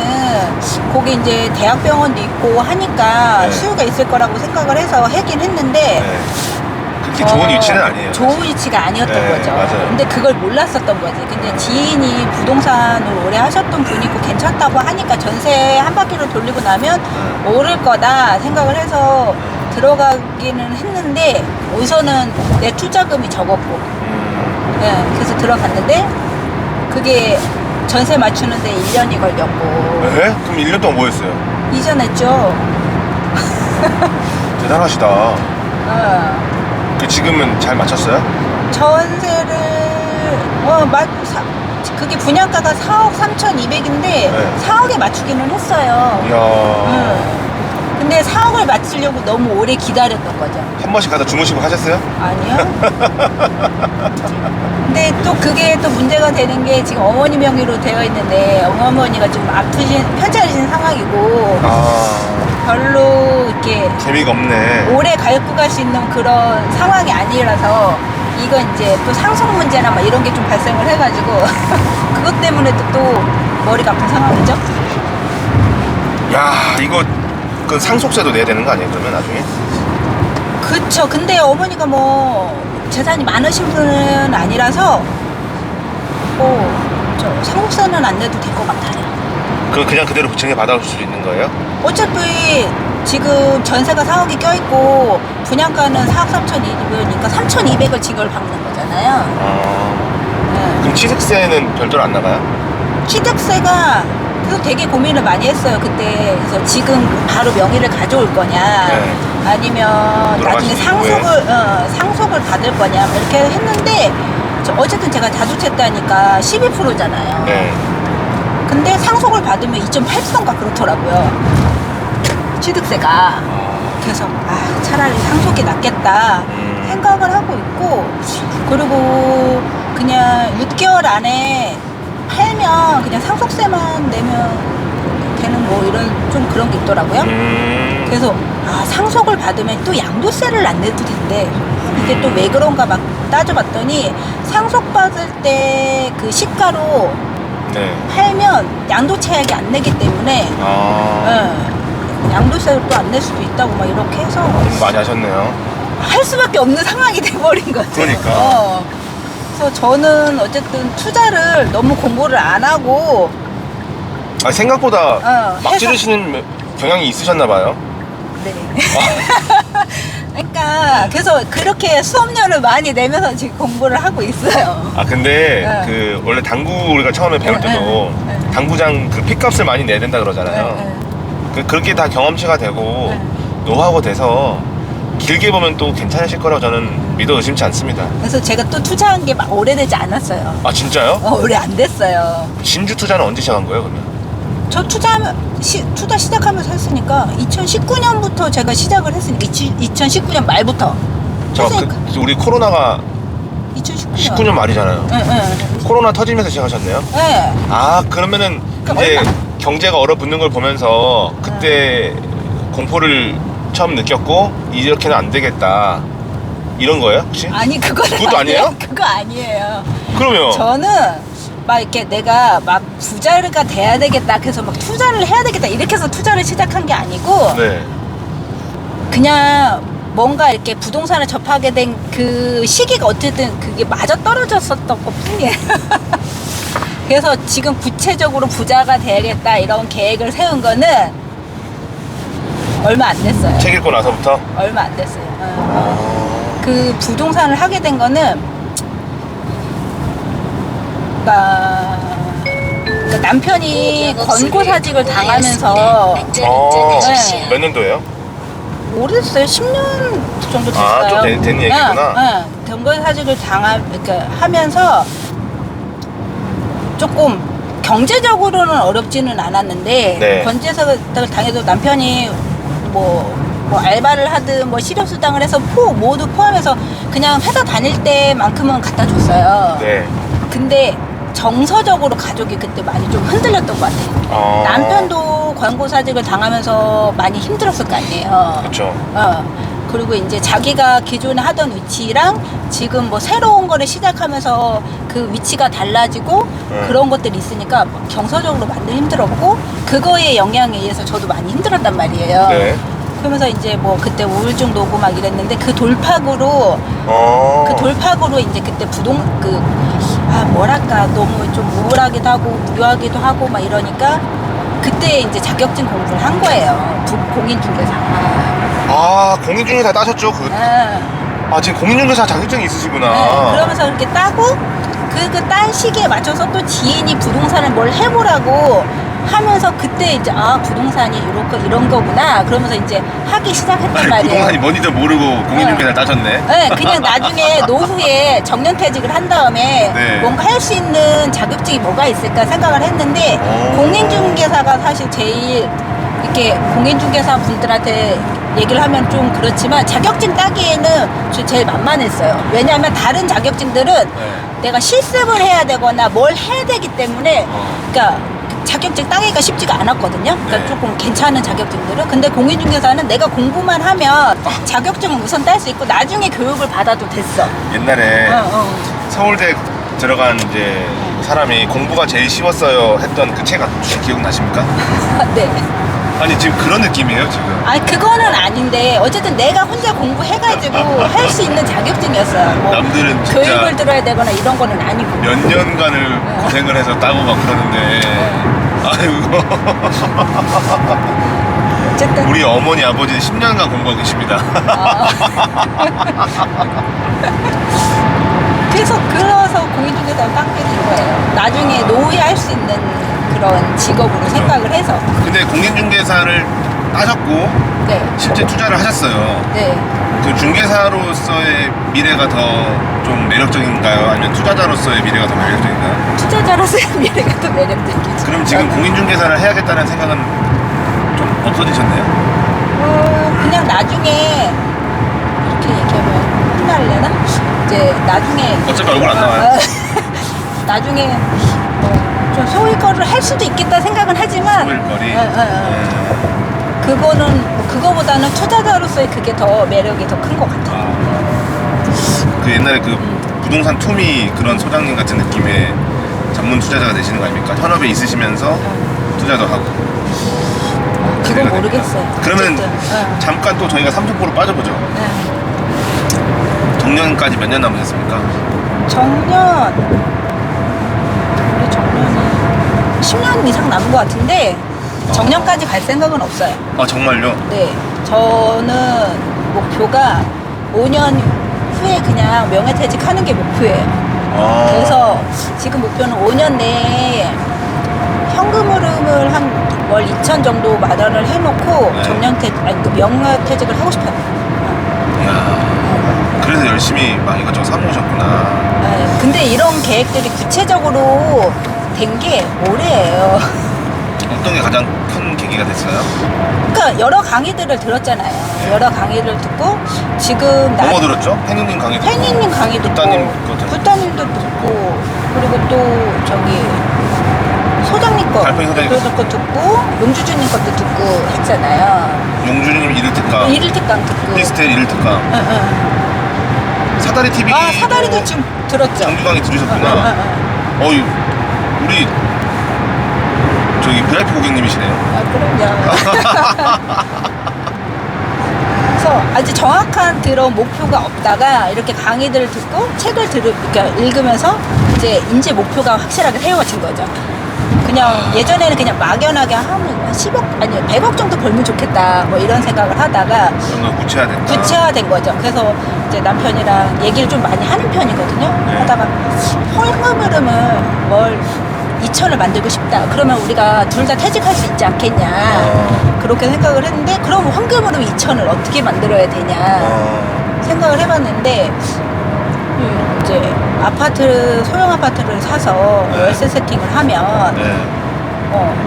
거기 이제 대학병원도 있고 하니까 네. 수요가 있을 거라고 생각을 해서 하긴 했는데 그렇게 좋은 위치는 아니에요. 좋은 위치가 아니었던 네, 거죠. 맞아요. 근데 그걸 몰랐었던 거지. 근데 지인이 부동산을 오래 하셨던 분이고 괜찮다고 하니까 전세 한 바퀴를 돌리고 나면 오를 거다 생각을 해서 들어가기는 했는데 우선은 내 투자금이 적었고 그래서 들어갔는데 그게 전세 맞추는데 1년이 걸렸고 네? 그럼 1년 동안 뭐 했어요? 이전했죠. 대단하시다. 그 지금은 잘 맞췄어요? 전세를 그게 분양가가 4억 3,200인데 네. 4억에 맞추기는 했어요. 이야. 근데 4억을 맞추려고 너무 오래 기다렸던 거죠. 한 번씩 가다 주무시고 하셨어요? 아니요. 근데 또 그게 또 문제가 되는 게 지금 어머니 명의로 되어 있는데 어머니가 좀 편찮으신 상황이고 별로 이렇게 재미가 없네. 오래 갈고 갈 수 있는 그런 상황이 아니라서 이건 이제 또 상속 문제나 막 이런 게 좀 발생을 해가지고 그것 때문에 또 머리가 아픈 상황이죠. 야, 이거 그 상속세도 내야 되는 거 아니에요? 그러면 나중에? 그쵸. 근데 어머니가 뭐 재산이 많으신 분은 아니라서 저 상속세는 안 내도 될 것 같아요. 그럼 그냥 그대로 부채에 받아올 수 있는 거예요? 어차피 지금 전세가 4억이 껴있고 분양가는 4억 3,200이니까 3,200을 지금 받는 거잖아요. 그럼 취득세는 별도로 안 나가요? 취득세가 그래서 되게 고민을 많이 했어요 그때. 그래서 지금 바로 명의를 가져올 거냐 아니면 나중에 상속을 받을 거냐 이렇게 했는데 어쨌든 제가 자주채다니까 12%잖아요. 근데 상속을 받으면 2.8%인가 그렇더라고요 취득세가. 그래서 차라리 상속이 낫겠다 생각을 하고 있고, 그리고 그냥 6개월 안에 팔면 그냥 상속세만 내면 되는 뭐 이런 좀 그런 게 있더라고요. 그래서 상속을 받으면 또 양도세를 안 내도 된대. 이게 또 왜 그런가 막 따져봤더니 상속받을 때 그 시가로 팔면 양도 체약이 안 내기 때문에 양도세를 또 안 낼 수도 있다고 막 이렇게 해서 많이 하셨네요. 할 수밖에 없는 상황이 돼버린 거죠. 그러니까. 그래서 저는 어쨌든 투자를 너무 공부를 안 하고 아, 생각보다 막 해서- 지르시는 경향이 있으셨나 봐요. 네. 그러니까 그래서 그렇게 수업료를 많이 내면서 지금 공부를 하고 있어요. 아, 근데 네. 그 원래 당구 우리가 처음에 배울 때도 네. 당구장 그 핏값을 많이 내야 된다 그러잖아요. 그렇게 다 경험치가 되고 노하우가 돼서 길게 보면 또 괜찮으실 거라고 저는 믿어 의심치 않습니다. 그래서 제가 또 투자한 게 막 오래되지 않았어요. 아, 진짜요? 오래 안 됐어요. 진주 투자는 언제 시작한 거예요, 그러면? 저 투자 시작하면서 했으니까 2019년부터 제가 시작을 했으니까 2019년 말부터 했으니까 우리 코로나가 2019년 19년 말이잖아요. 네. 코로나 터지면서 시작하셨네요? 네. 아, 그러면은 그럼 이제 얼마- 경제가 얼어붙는 걸 보면서 그때 공포를 처음 느꼈고 이렇게는 안 되겠다 이런 거예요, 혹시? 아니 그거는 그것도 아니에요? 그거 아니에요. 그러면 저는 막 이렇게 내가 막 부자가 돼야 되겠다 그래서 막 투자를 해야 되겠다 이렇게 해서 투자를 시작한 게 아니고 네. 그냥 뭔가 이렇게 부동산을 접하게 된 그 시기가 어쨌든 그게 맞아 떨어졌었던 것 뿐이에요. 그래서 지금 구체적으로 부자가 돼야겠다 이런 계획을 세운 거는 얼마 안 됐어요. 책 읽고 나서부터? 얼마 안 됐어요. 그 부동산을 하게 된 거는 그러니까 남편이 권고사직을 당하면서 네. 몇 년도예요? 오래됐어요. 10년 정도 됐어요. 아, 좀 된 얘기구나. 권고사직을 그러니까 하면서 조금 경제적으로는 어렵지는 않았는데 네. 권고사직을 당해도 남편이 뭐 알바를 하든 뭐 실업수당을 해서 모두 포함해서 그냥 회사 다닐 때만큼은 갖다 줬어요. 네. 근데 정서적으로 가족이 그때 많이 좀 흔들렸던 것 같아요. 남편도 권고사직을 당하면서 많이 힘들었을 거 아니에요. 그렇죠. 그리고 이제 자기가 기존에 하던 위치랑 지금 뭐 새로운 거를 시작하면서 그 위치가 달라지고 그런 것들이 있으니까 경서적으로 많이 힘들었고 그거에 영향에 의해서 저도 많이 힘들었단 말이에요. 네. 그러면서 이제 뭐 그때 우울증도 오고 막 이랬는데 그 돌파구로 이제 그때 뭐랄까 너무 좀 우울하기도 하고 무료하기도 하고 막 이러니까 그때 이제 자격증 공부를 한 거예요. 공인중개사. 아, 공인중개사 따셨죠? 네. 아, 지금 공인중개사 자격증이 있으시구나. 네. 그러면서 이렇게 따고 딴 시기에 맞춰서 또 지인이 부동산을 뭘 해보라고 하면서 그때 이제 부동산이 이런 거구나 그러면서 이제 하기 시작했단 말이에요. 부동산이 뭔지도 모르고 공인중개사 따셨네. 네, 그냥 나중에 노후에 정년퇴직을 한 다음에 네. 뭔가 할 수 있는 자격증이 뭐가 있을까 생각을 했는데 공인중개사가 사실 제일 이렇게 공인중개사 분들한테 얘기를 하면 좀 그렇지만 자격증 따기에는 제일 만만했어요. 왜냐하면 다른 자격증들은 내가 실습을 해야 되거나 뭘 해야 되기 때문에 그러니까 자격증 따기가 쉽지가 않았거든요. 그러니까 네. 조금 괜찮은 자격증들은. 근데 공인중개사는 내가 공부만 하면 자격증을 우선 딸 수 있고 나중에 교육을 받아도 됐어. 옛날에 서울대 들어간 이제 사람이 공부가 제일 쉬웠어요 했던 그 책 혹시 기억나십니까? 네. 아니, 지금 그런 느낌이에요, 지금. 아니 그거는 아닌데 어쨌든 내가 혼자 공부해가지고 할 수 있는 자격증이었어요. 뭐 남들은 진짜 교육을 들어야 되거나 이런 거는 아니고. 몇 년간을 고생을 해서 따고 막 그러는데 아이고 어쨌든 우리 어머니 아버지 10년간 공부하고 계십니다. 그래서 공인중개사를 따게 된 거예요. 나중에 노후에 할 수 있는 그런 직업으로 생각을 해서. 근데 공인중개사를 따셨고 네. 실제 투자를 하셨어요. 네. 그 중개사로서의 미래가 더 좀 매력적인가요? 아니면 투자자로서의 미래가 더 매력적인가요? 투자자로서의 미래가 더 매력적이죠. 그럼 지금 공인중개사를 해야겠다는 생각은 좀 없어지셨나요? 그냥 나중에 이렇게 얘기하면 혼날래나? 이제 나중에 어차피 얼굴 안 나와요. 나중에 좀 소일거리를 할 수도 있겠다 생각은 하지만 소일거리? 그거보다는 투자자로서의 그게 더 매력이 더 큰 것 같아요. 그 옛날에 그 부동산 투미 그런 소장님 같은 느낌의 전문 투자자가 되시는 거 아닙니까? 현업에 있으시면서 투자도 하고. 그건 모르겠어요. 그러면 어쨌든, 잠깐 또 저희가 삼성포로 빠져보죠. 정년까지 몇 년 남으셨습니까? 정년 우리 정년은 10년 이상 남은 것 같은데 정년까지 갈 생각은 없어요. 아 정말요? 네, 저는 목표가 5년 후에 그냥 명예퇴직하는 게 목표예요. 그래서 지금 목표는 5년 내에 현금 흐름을 한 월 2천 정도 마련을 해놓고 네. 그 명예퇴직을 하고 싶어요. 이야, 그래서 열심히 막 이것저것 사모으셨구나. 네, 근데 이런 계획들이 구체적으로 된 게 올해예요. 어떤 게 가장 큰 계기가 됐어요? 그러니까 여러 강의들을 들었잖아요. 여러 강의를 듣고 지금 뭐뭐 들었죠? 팬이님 강의 듣고 팬이님 강의 듣고 붓다님 거 들었고. 붓다님도 듣고 그리고 또 저기 소장님 거 달팽이 소장님 거 듣고 용주주님 것도 듣고 했잖아요. 용준이님 일일 특강, 일일 특강 듣고. 피스텔 일일 특강, 응, 응. 사다리 TV. 아 사다리도 지금 들었죠. 정규 강의 들으셨구나. 응, 응, 응. 어이, 우리 저기 VIP 고객님이시네요. 아 그럼요. 그래서 아직 정확한 그런 목표가 없다가 이렇게 강의들을 듣고 책을 그러니까 읽으면서 이제 인지 목표가 확실하게 세워진 거죠. 그냥 예전에는 그냥 막연하게 하면 10억 아니 100억 정도 벌면 좋겠다 뭐 이런 생각을 하다가 뭔가 구체화됐다. 구체화된 거죠. 그래서 이제 남편이랑 얘기를 좀 많이 하는 편이거든요. 네. 하다가 현금 흐름을 월 2천을 만들고 싶다. 그러면 우리가 둘 다 퇴직할 수 있지 않겠냐. 그렇게 생각을 했는데 그럼 현금 흐름 2천을 어떻게 만들어야 되냐 생각을 해봤는데 이제 아파트 소형 아파트를 사서 네. 월세 세팅을 하면 네.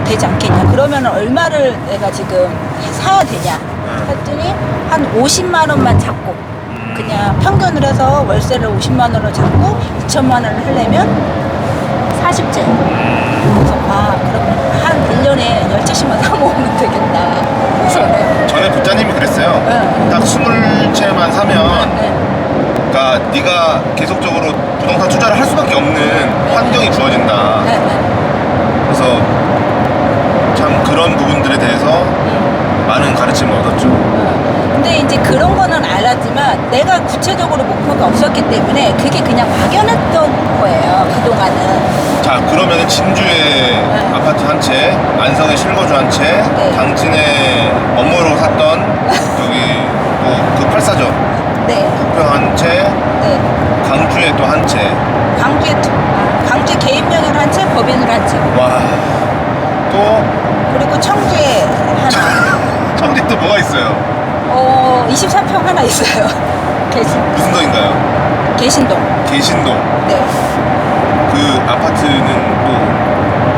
되지 않겠냐. 그러면 얼마를 내가 지금 사야 되냐 했더니 한 50만 원만 잡고 그냥 평균을 해서 월세를 50만 원을 잡고 2천만 원을 하려면 40째. 그래서 그러면 한 1년에 10채씩만 사모으면 되겠다. 우선은. 전에 부자님이 그랬어요. 네. 딱 20채만 사면 네. 그러니까 네가 계속적으로 부동산 투자를 할 수밖에 없는 환경이 주어진다. 네. 네. 그래서 참 그런 부분들에 대해서 많은 가르침을 얻었죠. 근데 이제 그런 거는 알았지만 내가 구체적으로 목표가 없었기 때문에 그게 그냥 막연했던 거예요. 그동안은. 자, 그러면은 진주에 아파트 한 채, 안성에 실거주 한 채, 네. 당진에 업무로 샀던 저기 또 그 84점 네. 부평 한 채, 네. 광주에 또 한 채. 광주에 개인 명의로 한 채, 법인으로 한 채. 와. 또 그리고 청주에 하나. 청주 또 뭐가 있어요? 24평 하나 있어요. 무슨 동인가요? 계신동. 계신동. 네. 그 아파트는 또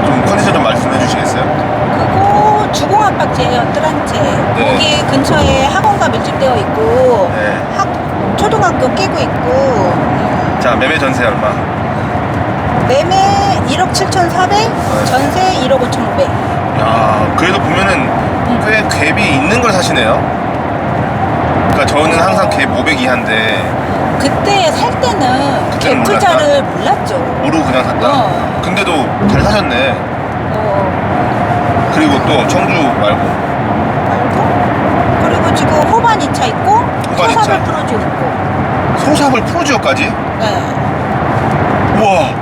좀 컨디션 좀 말씀해 주시겠어요? 그거 주공 아파트예요. 뜰한 채. 네. 거기 근처에 학원가 밀집되어 있고 네. 초등학교 끼고 있고 자, 매매 전세 얼마? 매매 1억 7,400, 전세 1억 5,500. 야, 그래도 보면은 꽤 갭이 있는 걸 사시네요. 그러니까 저는 항상 갭 500 이하인데 그때 살 때는 그때는 갭 투자를 몰랐죠. 모르고 그냥 샀다. 근데도 잘 사셨네. 그리고 또 청주 말고 그리고 지금 호반 2차 있고 호반 소사발 2차. 프로지오 있고. 소사블 프로지오까지? 네. 우와,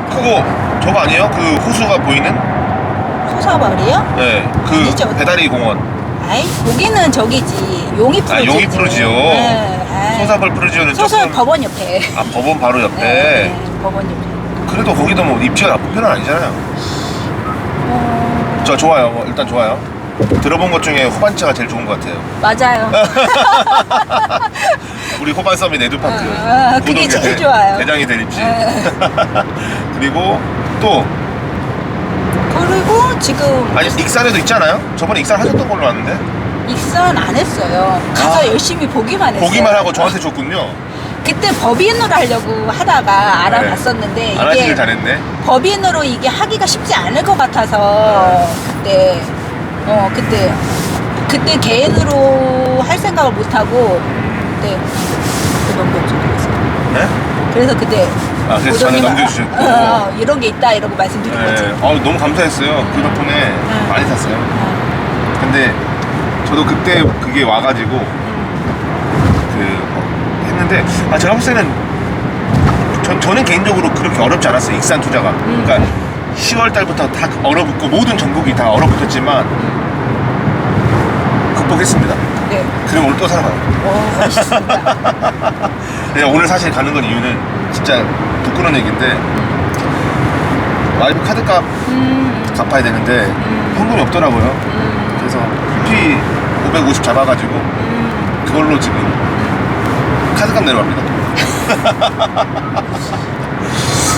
그거 저거 아니에요? 그 호수가 보이는? 소사발이요? 네, 그 아니죠. 배다리 공원. 아이, 거기는 저기지. 용이 프로지오. 용이 프로지오. 네. 아이. 소사블 프로지오는 소설 조금 법원 옆에. 아, 법원 바로 옆에. 네, 법원 옆에. 그래도 거기도 뭐 입지가 나쁜 편은 아니잖아요. 저 좋아요. 뭐 일단 좋아요. 들어본 것 중에 호반차가 제일 좋은 것 같아요. 맞아요. 우리 호반 서밋 에듀파크. 그게 고덕에 제일 좋아요. 대장이 될 입지. 네. 그리고 또 그리고 지금 아니 익산에도 있잖아요. 저번에 익산 하셨던 걸로 아는데. 익산 안 했어요. 가서 열심히 보기만 했어요. 보기만 하고 저한테 줬군요. 그때 법인으로 하려고 하다가 알아봤었는데 안 하시길 이게 잘했네. 법인으로 이게 하기가 쉽지 않을 것 같아서 그때 개인으로 할 생각을 못 하고 그때 넘겨주셨어요. 네? 그래서 그때 그래서 저는 고정이 넘겨주셨고. 이런 게 있다 이러고 말씀드린 거지. 네. 너무 감사했어요. 그 덕분에 많이 샀어요. 근데 저도 그때 그게 와가지고 그 했는데 제가 봤을 때는 저는 개인적으로 그렇게 어렵지 않았어요. 익산 투자가. 그러니까 10월 달부터 다 얼어붙고 모든 전국이 다 얼어붙었지만 극복했습니다. 네. 그럼 오늘 또 살아가요. 오, 멋있습니다. 네, 오늘 사실 가는 건 이유는 진짜 부끄러운 얘기인데 와이프 카드값 갚아야 되는데 현금이 없더라고요. 그래서 피 550 잡아가지고 그걸로 지금 카드값 내려갑니다.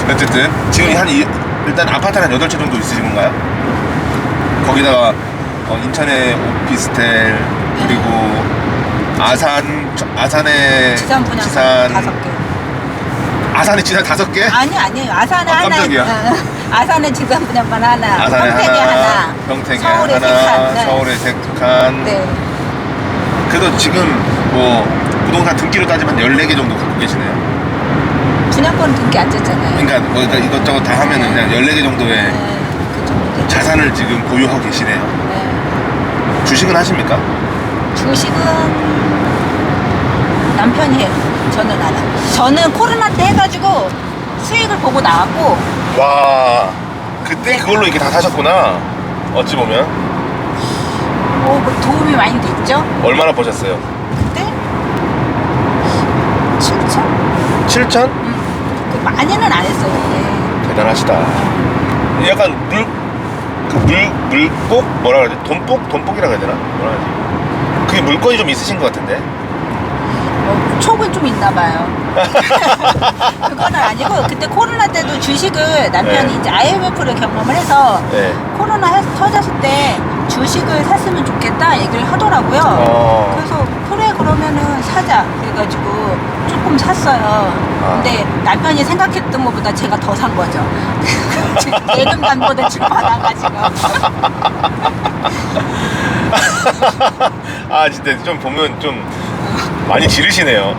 어쨌든 지금 일단 아파트는 한 8채 정도 있으신 건가요? 거기다가 인천의 오피스텔 그리고 아산의 지산 분양 지산 5개. 아산의 지산 5개? 아니에요. 아산에 하나. 깜짝이야. 아산에 지산 분양만 하나. 아산에 평택에 하나. 평택에 서울에 하나, 3칸. 네. 서울에 3칸. 네. 그래도 지금 뭐 부동산 등기로 따지면 14개 정도 갖고 계시네요. 분양권 등기 안 졌잖아요. 그러니까 뭐 이것저것 다 하면은 그냥 14개 정도의 네. 그 정도 되죠. 자산을 지금 보유하고 계시네요. 네. 주식은 하십니까? 주식은 남편이 해요. 저는 안 해요. 저는 코로나 때 해가지고 수익을 보고 나왔고. 와, 그때 네. 그걸로 이렇게 다 사셨구나. 어찌 보면. 뭐 도움이 많이 됐죠. 얼마나 버셨어요? 그때 7천? 7천? 그 많이는 안 했어요. 네. 대단하시다. 약간 물복? 뭐라 그러지? 돈복이라 그래야 되나? 뭐라 그러지? 그게 물건이 좀 있으신 것 같은데? 촉은 좀 있나 봐요. 그거는 아니고 그때 코로나 때도 주식을 남편이 네. 이제 IMF를 경험을 해서 네. 코로나 터졌을 때 주식을 샀으면 좋겠다 얘기를 하더라고요. 그래서 그래 그러면은 사자 그래가지고 조금 샀어요. 근데 남편이 생각했던 것보다 제가 더 산 거죠. 예금 담보대 줄 받아가지고. 진짜 좀 보면 좀 많이 지르시네요.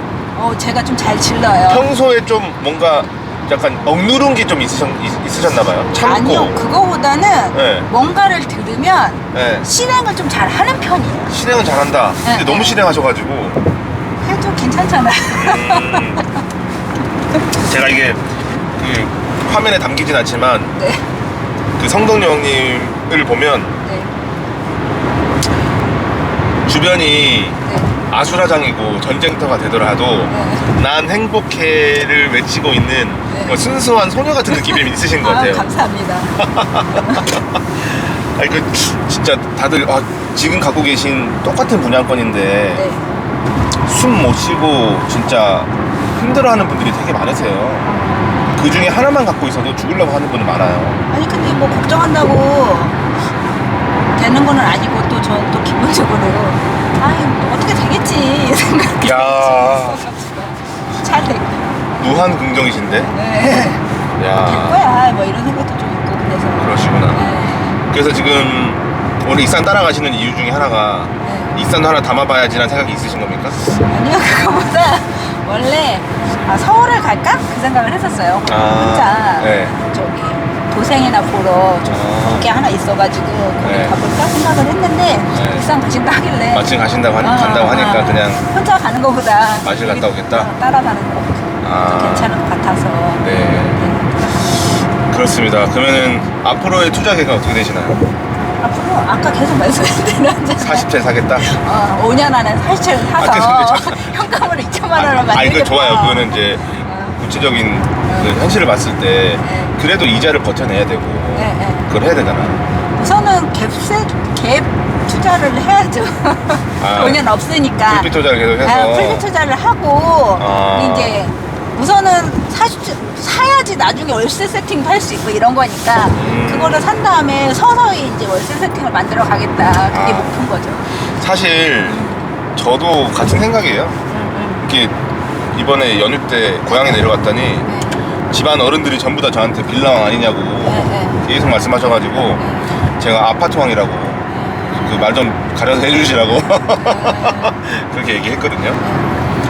제가 좀 잘 질러요. 평소에 좀 뭔가 약간 억누른 게 좀 있으셨나봐요. 참고. 아니요, 그거보다는 네. 뭔가를 들으면 네. 실행을 좀 잘 하는 편이에요. 실행은 잘한다. 근데 네, 너무 네. 실행하셔가지고. 해도 괜찮잖아요. 제가 이게 그 화면에 담기진 않지만 네. 그 성덕여 형님을 보면 네. 주변이 네. 아수라장이고 전쟁터가 되더라도 네. 난 행복해를 외치고 있는 네. 뭐 순수한 소녀 같은 느낌이 있으신 것 같아요. 감사합니다. 아니 진짜 다들 지금 갖고 계신 똑같은 분양권인데 네. 숨 못 쉬고 진짜 힘들어하는 분들이 되게 많으세요. 그 중에 하나만 갖고 있어도 죽으려고 하는 분은 많아요. 아니 근데 뭐 걱정한다고 되는 거는 아니고 또 저는 또 기본적으로 뭐 어떻게 되겠지 생각이 야. 잘 될 무한 긍정이신데? 네. 야. 거야 뭐 이런 생각도 좀 있고 그래서 그러시구나. 네. 그래서 지금 오늘 익산 따라가시는 이유 중에 하나가 네. 익산도 하나 담아봐야지라는 생각이 있으신 겁니까? 아니요 그거보다 원래 서울을 갈까? 그 생각을 했었어요. 혼자 네. 저기 도생이나 보러 좀 볼 게 하나 있어가지고 거기 네. 가볼까 생각을 했는데 네. 익산 가신다 하길래 마침 간다고 하니까 그냥 혼자 가는 거보다 마실 갔다 오겠다? 따라가는 거 좀 괜찮은 것 같아서 네. 네. 그렇습니다. 그러면은 앞으로의 투자 계획은 어떻게 되시나요? 앞으로 아까 계속 말씀드린 40채 사겠다? 5년 안에 40채를 사서 근데 현금으로 2천만 원을 만들겠다. 이거 좋아요. 그거는 이제 구체적인 그 현실을 봤을 때 그래도 이자를 버텨내야 되고 네, 네. 그걸 해야 되잖아. 우선은 갭 투자를 해야죠. 돈은 없으니까. 풀빛 투자를 계속 해서. 풀빛 투자를 하고 이제 우선은 사야지 나중에 월세 세팅도 할 수 있고 이런 거니까 그거를 산 다음에 서서히 이제 월세 세팅을 만들어 가겠다. 그게 목표인 거죠. 사실 저도 같은 생각이에요. 이렇게 이번에 연휴 때 고향에 내려갔더니 집안 어른들이 전부 다 저한테 빌라왕 아니냐고 계속 말씀하셔가지고 제가 아파트왕이라고 그 말 좀 가려서 해주시라고 그렇게 얘기했거든요.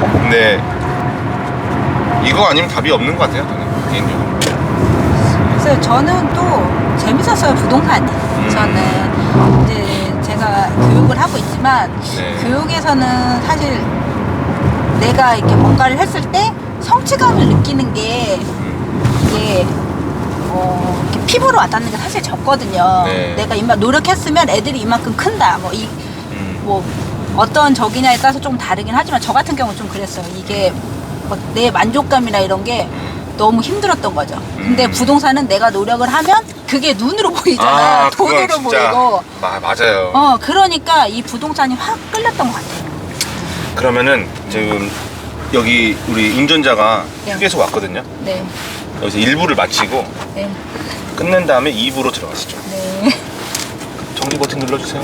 근데 이거 아니면 답이 없는 것 같아요, 저는 개인적으로. 그래서 저는 또 재밌었어요, 부동산이. 저는 이제 제가 교육을 하고 있지만 네. 교육에서는 사실 내가 이렇게 뭔가를 했을 때 성취감을 느끼는 게 이게 이렇게 피부로 와닿는 게 사실 적거든요. 네. 내가 노력했으면 애들이 이만큼 큰다. 뭐 어떤 적이냐에 따라서 좀 다르긴 하지만 저 같은 경우는 좀 그랬어요. 이게 내 만족감이나 이런 게 너무 힘들었던 거죠. 근데 부동산은 내가 노력을 하면 그게 눈으로 보이잖아. 그건 돈으로 진짜 보이고. 맞아요. 그러니까 이 부동산이 확 끌렸던 것 같아요. 그러면은 지금 여기 우리 운전자가 네. 휴게소 왔거든요. 네. 여기서 1부를 마치고 네. 끝낸 다음에 2부로 들어가시죠. 네. 정지 버튼 눌러주세요.